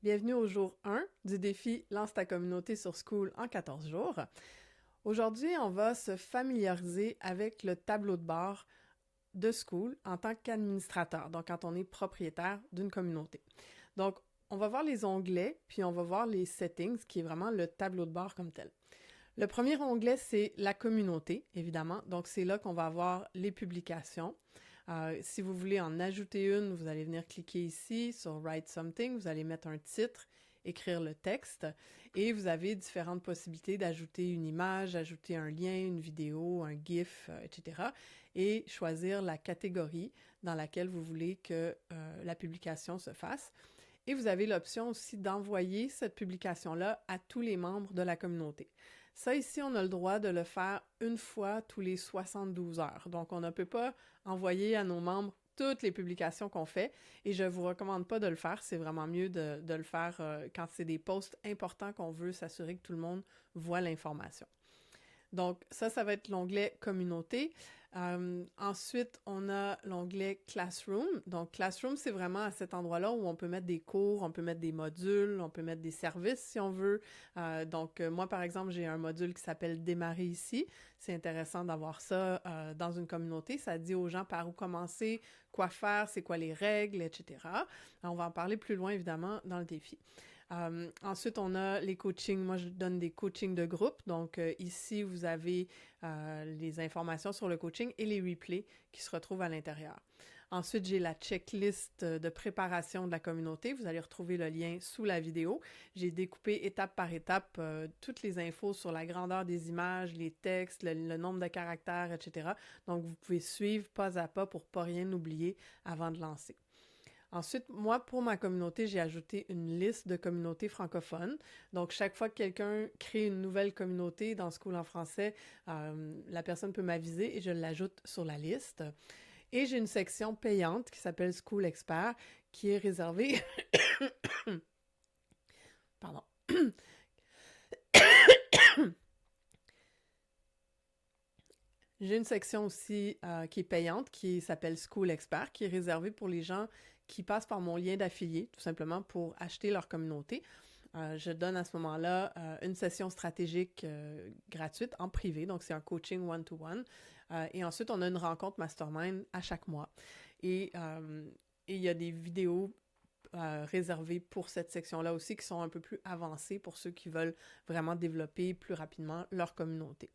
Bienvenue au jour 1 du défi Lance ta communauté sur Skool en 14 jours. Aujourd'hui, on va se familiariser avec le tableau de bord de Skool en tant qu'administrateur, donc quand on est propriétaire d'une communauté. Donc, on va voir les onglets, puis on va voir les settings, qui est vraiment le tableau de bord comme tel. Le premier onglet, c'est la communauté, évidemment. Donc, c'est là qu'on va avoir les publications. Si vous voulez en ajouter une, vous allez venir cliquer ici sur Write Something, vous allez mettre un titre, écrire le texte, et vous avez différentes possibilités d'ajouter une image, ajouter un lien, une vidéo, un GIF, etc. et choisir la catégorie dans laquelle vous voulez que la publication se fasse. Et vous avez l'option aussi d'envoyer cette publication-là à tous les membres de la communauté. Ça, ici, on a le droit de le faire une fois tous les 72 heures. Donc, on ne peut pas envoyer à nos membres toutes les publications qu'on fait et je ne vous recommande pas de le faire. C'est vraiment mieux de le faire quand c'est des posts importants qu'on veut s'assurer que tout le monde voit l'information. Donc, ça va être l'onglet Communauté. Ensuite, on a l'onglet Classroom. Donc, Classroom, c'est vraiment à cet endroit-là où on peut mettre des cours, on peut mettre des modules, on peut mettre des services si on veut. Moi, par exemple, j'ai un module qui s'appelle Démarrer ici. C'est intéressant d'avoir ça dans une communauté. Ça dit aux gens par où commencer, quoi faire, c'est quoi les règles, etc. On va en parler plus loin, évidemment, dans le défi. Ensuite, on a les coachings. Moi, je donne des coachings de groupe. Donc, ici, vous avez les informations sur le coaching et les replays qui se retrouvent à l'intérieur. Ensuite, j'ai la checklist de préparation de la communauté. Vous allez retrouver le lien sous la vidéo. J'ai découpé étape par étape toutes les infos sur la grandeur des images, les textes, le nombre de caractères, etc. Donc, vous pouvez suivre pas à pas pour ne pas rien oublier avant de lancer. Ensuite, moi, pour ma communauté, j'ai ajouté une liste de communautés francophones. Donc, chaque fois que quelqu'un crée une nouvelle communauté dans Skool en français, la personne peut m'aviser et je l'ajoute sur la liste. Et j'ai une section payante qui s'appelle Skool Expert, qui est réservée... Pardon. J'ai une section aussi qui est payante, qui s'appelle Skool Expert, qui est réservée pour les gens qui passent par mon lien d'affilié, tout simplement pour acheter leur communauté. Je donne à ce moment-là une session stratégique gratuite en privé, donc c'est un coaching one-to-one. Et ensuite, on a une rencontre mastermind à chaque mois. Et il y a des vidéos réservées pour cette section-là aussi qui sont un peu plus avancées pour ceux qui veulent vraiment développer plus rapidement leur communauté.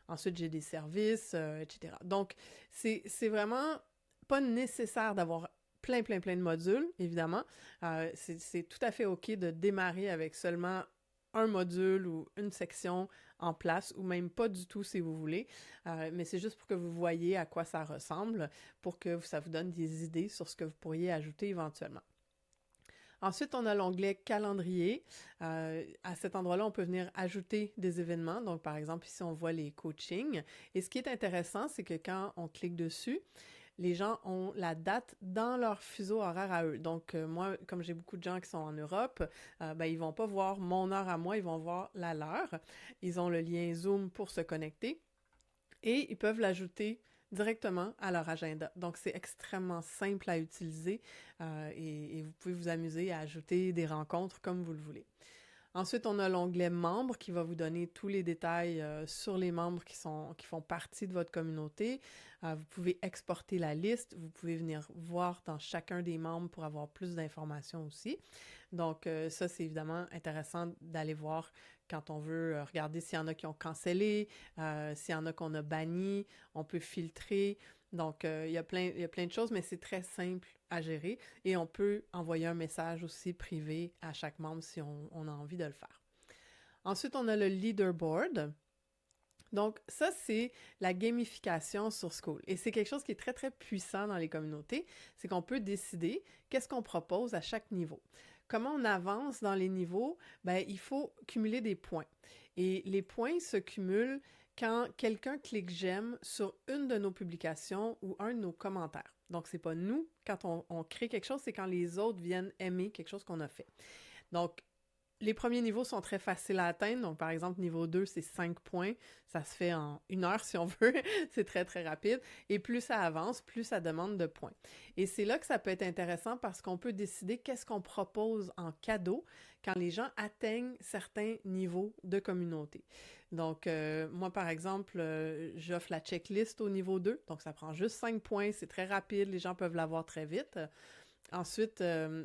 Ensuite, j'ai des services, etc. Donc, c'est vraiment pas nécessaire d'avoir plein de modules, évidemment. C'est tout à fait OK de démarrer avec seulement un module ou une section en place, ou même pas du tout si vous voulez. Mais c'est juste pour que vous voyez à quoi ça ressemble, pour que ça vous donne des idées sur ce que vous pourriez ajouter éventuellement. Ensuite, on a l'onglet calendrier. À cet endroit-là, on peut venir ajouter des événements. Donc, par exemple, ici, on voit les coachings. Et ce qui est intéressant, c'est que quand on clique dessus, les gens ont la date dans leur fuseau horaire à eux. Donc, moi, comme j'ai beaucoup de gens qui sont en Europe, ils vont pas voir mon heure à moi, ils vont voir la leur. Ils ont le lien Zoom pour se connecter et ils peuvent l'ajouter directement à leur agenda. Donc, c'est extrêmement simple à utiliser et vous pouvez vous amuser à ajouter des rencontres comme vous le voulez. Ensuite, on a l'onglet membres qui va vous donner tous les détails sur les membres qui font partie de votre communauté. Vous pouvez exporter la liste, vous pouvez venir voir dans chacun des membres pour avoir plus d'informations aussi. Donc, ça, c'est évidemment intéressant d'aller voir quand on veut regarder s'il y en a qui ont cancellé, s'il y en a qu'on a banni, on peut filtrer. Donc, il y a plein de choses, mais c'est très simple à gérer et on peut envoyer un message aussi privé à chaque membre si on a envie de le faire. Ensuite, on a le leaderboard. Donc, ça, c'est la gamification sur Skool. Et c'est quelque chose qui est très puissant dans les communautés. C'est qu'on peut décider qu'est-ce qu'on propose à chaque niveau. Comment on avance dans les niveaux? Ben, il faut cumuler des points. Et les points se cumulent quand quelqu'un clique j'aime sur une de nos publications ou un de nos commentaires. Donc, c'est pas nous, quand on crée quelque chose, c'est quand les autres viennent aimer quelque chose qu'on a fait. Donc, Les premiers niveaux sont très faciles à atteindre. Donc, par exemple, niveau 2, c'est 5 points. Ça se fait en 1 heure, si on veut. C'est très, très rapide. Et plus ça avance, plus ça demande de points. Et c'est là que ça peut être intéressant parce qu'on peut décider qu'est-ce qu'on propose en cadeau quand les gens atteignent certains niveaux de communauté. Donc, moi, par exemple, j'offre la checklist au niveau 2. Donc, ça prend juste 5 points. C'est très rapide. Les gens peuvent l'avoir très vite. Ensuite,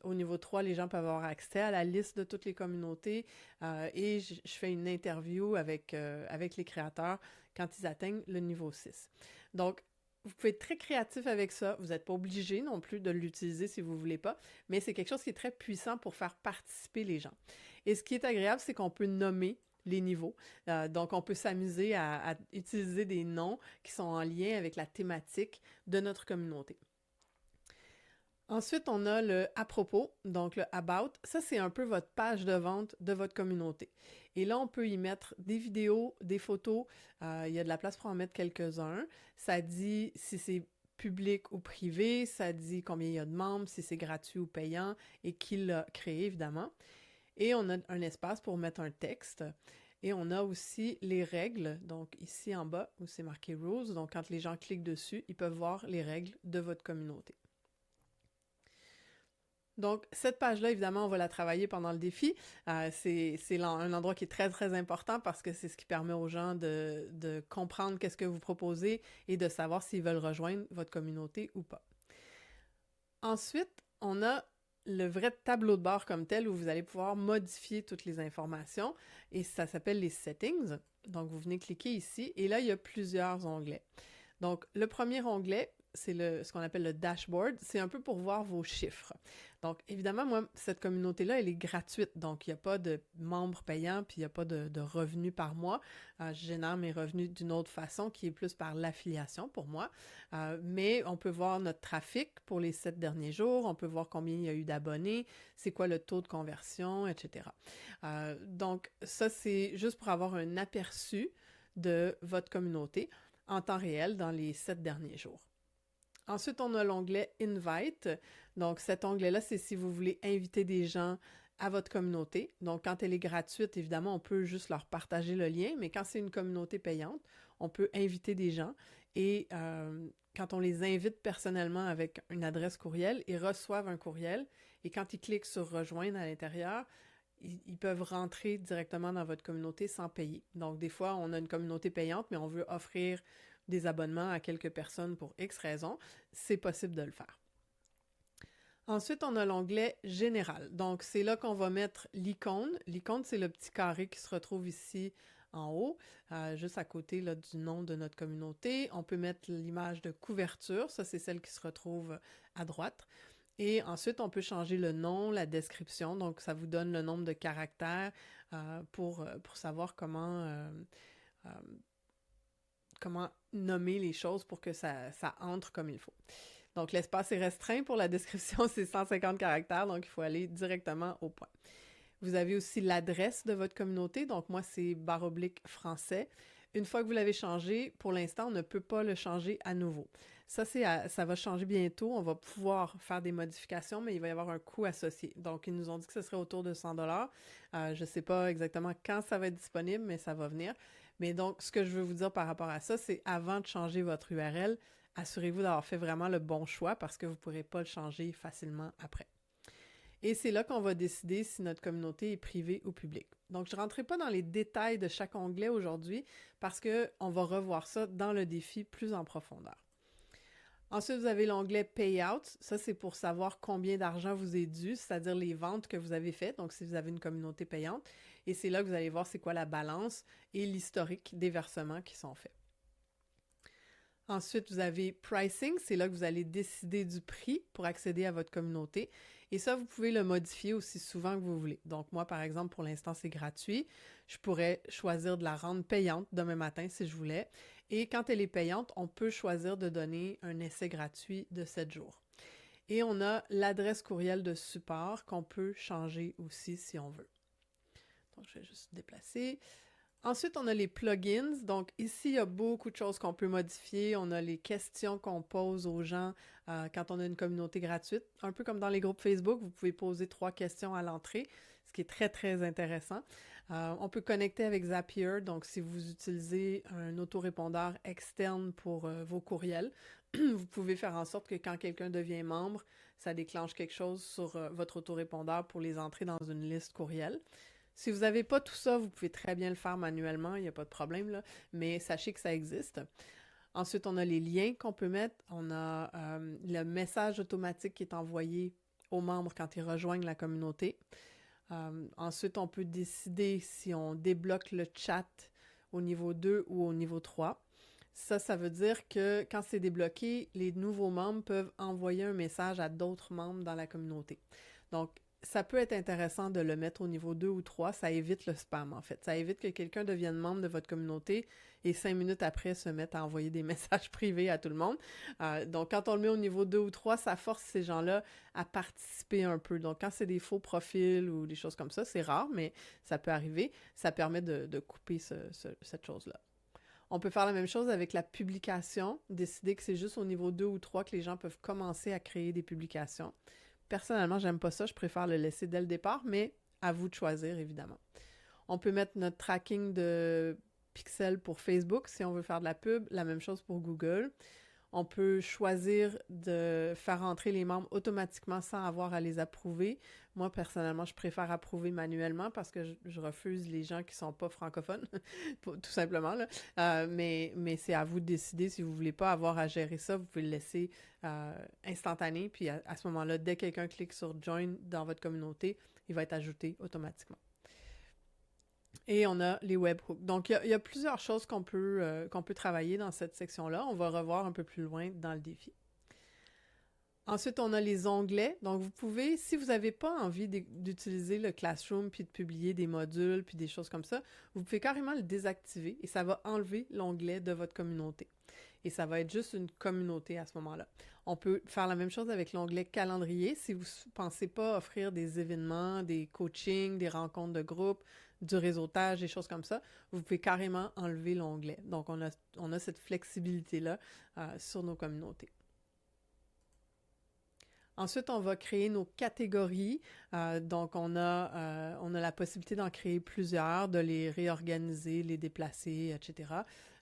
au niveau 3, les gens peuvent avoir accès à la liste de toutes les communautés et je fais une interview avec les créateurs quand ils atteignent le niveau 6. Donc, vous pouvez être très créatif avec ça. Vous n'êtes pas obligé non plus de l'utiliser si vous ne voulez pas, mais c'est quelque chose qui est très puissant pour faire participer les gens. Et ce qui est agréable, c'est qu'on peut nommer les niveaux. Donc, on peut s'amuser à utiliser des noms qui sont en lien avec la thématique de notre communauté. Ensuite, on a le « à propos », donc le « about ». Ça, c'est un peu votre page de vente de votre communauté. Et là, on peut y mettre des vidéos, des photos. Il y a de la place pour en mettre quelques-uns. Ça dit si c'est public ou privé, ça dit combien il y a de membres, si c'est gratuit ou payant et qui l'a créé, évidemment. Et on a un espace pour mettre un texte. Et on a aussi les règles, donc ici en bas où c'est marqué « Rules ». Donc, quand les gens cliquent dessus, ils peuvent voir les règles de votre communauté. Donc, cette page-là, évidemment, on va la travailler pendant le défi. C'est un endroit qui est très, très important parce que c'est ce qui permet aux gens de comprendre qu'est-ce que vous proposez et de savoir s'ils veulent rejoindre votre communauté ou pas. Ensuite, on a le vrai tableau de bord comme tel où vous allez pouvoir modifier toutes les informations et ça s'appelle les settings. Donc, vous venez cliquer ici et là, il y a plusieurs onglets. Donc, le premier onglet, c'est ce qu'on appelle le dashboard. C'est un peu pour voir vos chiffres. Donc, évidemment, moi, cette communauté-là, elle est gratuite. Donc, il n'y a pas de membres payants, puis il n'y a pas de revenus par mois. Je génère mes revenus d'une autre façon, qui est plus par l'affiliation pour moi. Mais on peut voir notre trafic pour les 7 derniers jours. On peut voir combien il y a eu d'abonnés, c'est quoi le taux de conversion, etc. Donc, ça, c'est juste pour avoir un aperçu de votre communauté en temps réel dans les 7 derniers jours. Ensuite, on a l'onglet « Invite ». Donc, cet onglet-là, c'est si vous voulez inviter des gens à votre communauté. Donc, quand elle est gratuite, évidemment, on peut juste leur partager le lien, mais quand c'est une communauté payante, on peut inviter des gens et quand on les invite personnellement avec une adresse courriel, ils reçoivent un courriel et quand ils cliquent sur « Rejoindre » à l'intérieur, ils peuvent rentrer directement dans votre communauté sans payer. Donc, des fois, on a une communauté payante, mais on veut offrir des abonnements à quelques personnes pour X raisons, c'est possible de le faire. Ensuite, on a l'onglet « Général ». Donc, c'est là qu'on va mettre l'icône. L'icône, c'est le petit carré qui se retrouve ici en haut, juste à côté là, du nom de notre communauté. On peut mettre l'image de couverture. Ça, c'est celle qui se retrouve à droite. Et ensuite, on peut changer le nom, la description. Donc, ça vous donne le nombre de caractères pour savoir comment nommer les choses pour que ça entre comme il faut. Donc, l'espace est restreint pour la description, c'est 150 caractères, donc il faut aller directement au point. Vous avez aussi l'adresse de votre communauté, donc moi, c'est / français. Une fois que vous l'avez changé, pour l'instant, on ne peut pas le changer à nouveau. Ça va changer bientôt, on va pouvoir faire des modifications, mais il va y avoir un coût associé. Donc, ils nous ont dit que ce serait autour de 100 $. Je ne sais pas exactement quand ça va être disponible, mais ça va venir. Mais donc, ce que je veux vous dire par rapport à ça, c'est avant de changer votre URL, assurez-vous d'avoir fait vraiment le bon choix parce que vous ne pourrez pas le changer facilement après. Et c'est là qu'on va décider si notre communauté est privée ou publique. Donc, je ne rentrerai pas dans les détails de chaque onglet aujourd'hui parce qu'on va revoir ça dans le défi plus en profondeur. Ensuite, vous avez l'onglet « Payout ». Ça, c'est pour savoir combien d'argent vous est dû, c'est-à-dire les ventes que vous avez faites, donc si vous avez une communauté payante. Et c'est là que vous allez voir c'est quoi la balance et l'historique des versements qui sont faits. Ensuite, vous avez Pricing, c'est là que vous allez décider du prix pour accéder à votre communauté. Et ça, vous pouvez le modifier aussi souvent que vous voulez. Donc moi, par exemple, pour l'instant, c'est gratuit. Je pourrais choisir de la rendre payante demain matin si je voulais. Et quand elle est payante, on peut choisir de donner un essai gratuit de 7 jours. Et on a l'adresse courriel de support qu'on peut changer aussi si on veut. Donc, je vais juste déplacer. Ensuite, on a les plugins. Donc, ici, il y a beaucoup de choses qu'on peut modifier. On a les questions qu'on pose aux gens quand on a une communauté gratuite. Un peu comme dans les groupes Facebook, vous pouvez poser 3 questions à l'entrée, ce qui est très, très intéressant. On peut connecter avec Zapier. Donc, si vous utilisez un autorépondeur externe pour vos courriels, vous pouvez faire en sorte que quand quelqu'un devient membre, ça déclenche quelque chose sur votre autorépondeur pour les entrer dans une liste courriel. Si vous n'avez pas tout ça, vous pouvez très bien le faire manuellement, il n'y a pas de problème, là, mais sachez que ça existe. Ensuite, on a les liens qu'on peut mettre. On a le message automatique qui est envoyé aux membres quand ils rejoignent la communauté. Ensuite, on peut décider si on débloque le chat au niveau 2 ou au niveau 3. Ça veut dire que quand c'est débloqué, les nouveaux membres peuvent envoyer un message à d'autres membres dans la communauté. Donc, ça peut être intéressant de le mettre au niveau 2 ou 3, ça évite le spam en fait. Ça évite que quelqu'un devienne membre de votre communauté et 5 minutes après se mette à envoyer des messages privés à tout le monde. Donc quand on le met au niveau 2 ou 3, ça force ces gens-là à participer un peu. Donc quand c'est des faux profils ou des choses comme ça, c'est rare, mais ça peut arriver. Ça permet de couper cette chose-là. On peut faire la même chose avec la publication, décider que c'est juste au niveau 2 ou 3 que les gens peuvent commencer à créer des publications. Personnellement, j'aime pas ça, je préfère le laisser dès le départ, mais à vous de choisir, évidemment. On peut mettre notre tracking de pixels pour Facebook si on veut faire de la pub, la même chose pour Google. On peut choisir de faire entrer les membres automatiquement sans avoir à les approuver. Moi, personnellement, je préfère approuver manuellement parce que je refuse les gens qui sont pas francophones, tout simplement. Là. Mais c'est à vous de décider si vous voulez pas avoir à gérer ça. Vous pouvez le laisser instantané. Puis à ce moment-là, dès que quelqu'un clique sur « Join » dans votre communauté, il va être ajouté automatiquement. Et on a les webhooks. Donc, il y a plusieurs choses qu'on peut travailler dans cette section-là. On va revoir un peu plus loin dans le défi. Ensuite, on a les onglets. Donc, vous pouvez, si vous n'avez pas envie d'utiliser le Classroom puis de publier des modules puis des choses comme ça, vous pouvez carrément le désactiver et ça va enlever l'onglet de votre communauté. Et ça va être juste une communauté à ce moment-là. On peut faire la même chose avec l'onglet calendrier. Si vous ne pensez pas offrir des événements, des coachings, des rencontres de groupe, du réseautage, des choses comme ça, vous pouvez carrément enlever l'onglet. Donc, on a cette flexibilité-là sur nos communautés. Ensuite, on va créer nos catégories. Donc, on a la possibilité d'en créer plusieurs, de les réorganiser, les déplacer, etc.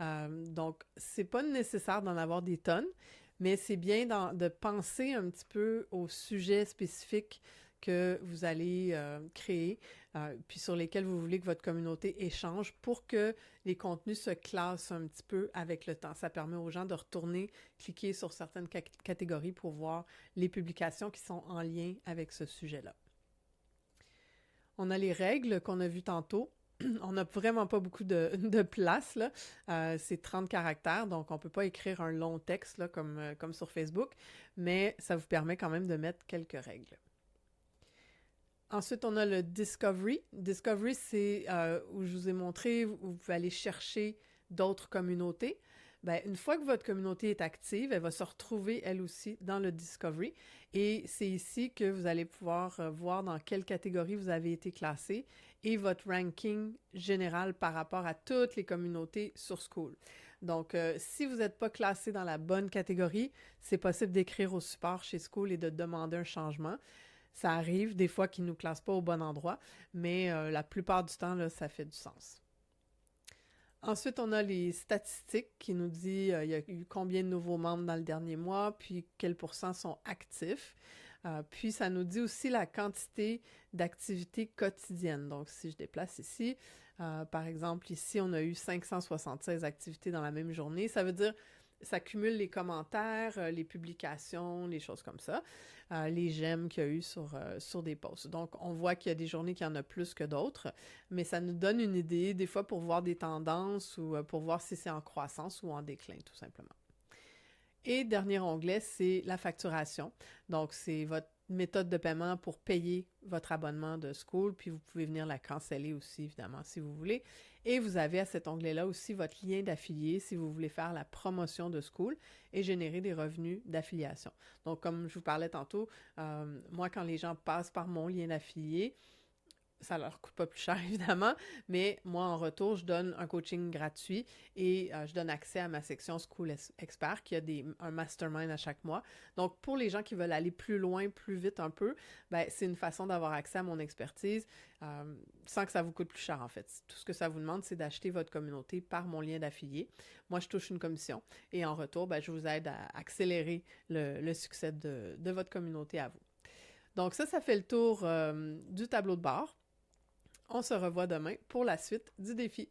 Donc, c'est pas nécessaire d'en avoir des tonnes, mais c'est bien de penser un petit peu aux sujets spécifiques que vous allez créer, puis sur lesquels vous voulez que votre communauté échange pour que les contenus se classent un petit peu avec le temps. Ça permet aux gens de retourner, cliquer sur certaines catégories pour voir les publications qui sont en lien avec ce sujet-là. On a les règles qu'on a vues tantôt. On n'a vraiment pas beaucoup de place, là. C'est 30 caractères, donc on ne peut pas écrire un long texte là, comme sur Facebook, mais ça vous permet quand même de mettre quelques règles. Ensuite, on a le Discovery. Discovery, c'est où je vous ai montré, où vous pouvez aller chercher d'autres communautés. Bien, une fois que votre communauté est active, elle va se retrouver, elle aussi, dans le Discovery. Et c'est ici que vous allez pouvoir voir dans quelle catégorie vous avez été classé et votre ranking général par rapport à toutes les communautés sur Skool. Donc, si vous n'êtes pas classé dans la bonne catégorie, c'est possible d'écrire au support chez Skool et de demander un changement. Ça arrive des fois qu'ils ne nous classent pas au bon endroit, mais la plupart du temps, là, ça fait du sens. Ensuite, on a les statistiques qui nous disent il y a eu combien de nouveaux membres dans le dernier mois, puis quels pourcents sont actifs. Puis, ça nous dit aussi la quantité d'activités quotidiennes. Donc, si je déplace ici, par exemple, ici, on a eu 576 activités dans la même journée. Ça veut dire ça cumule les commentaires, les publications, les choses comme ça, les j'aime qu'il y a eu sur des posts. Donc, on voit qu'il y a des journées qu'il y en a plus que d'autres, mais ça nous donne une idée, des fois pour voir des tendances ou pour voir si c'est en croissance ou en déclin, tout simplement. Et dernier onglet, c'est la facturation. Donc, c'est votre méthode de paiement pour payer votre abonnement de Skool, puis vous pouvez venir la canceller aussi, évidemment, si vous voulez. Et vous avez à cet onglet-là aussi votre lien d'affilié si vous voulez faire la promotion de Skool et générer des revenus d'affiliation. Donc, comme je vous parlais tantôt, moi, quand les gens passent par mon lien d'affilié, Ça leur coûte pas plus cher, évidemment, mais moi, en retour, je donne un coaching gratuit et je donne accès à ma section School Expert qui a un mastermind à chaque mois. Donc, pour les gens qui veulent aller plus loin, plus vite un peu, ben, c'est une façon d'avoir accès à mon expertise sans que ça vous coûte plus cher, en fait. Tout ce que ça vous demande, c'est d'acheter votre communauté par mon lien d'affilié. Moi, je touche une commission et en retour, ben, je vous aide à accélérer le succès de votre communauté à vous. Donc ça fait le tour du tableau de bord. On se revoit demain pour la suite du défi.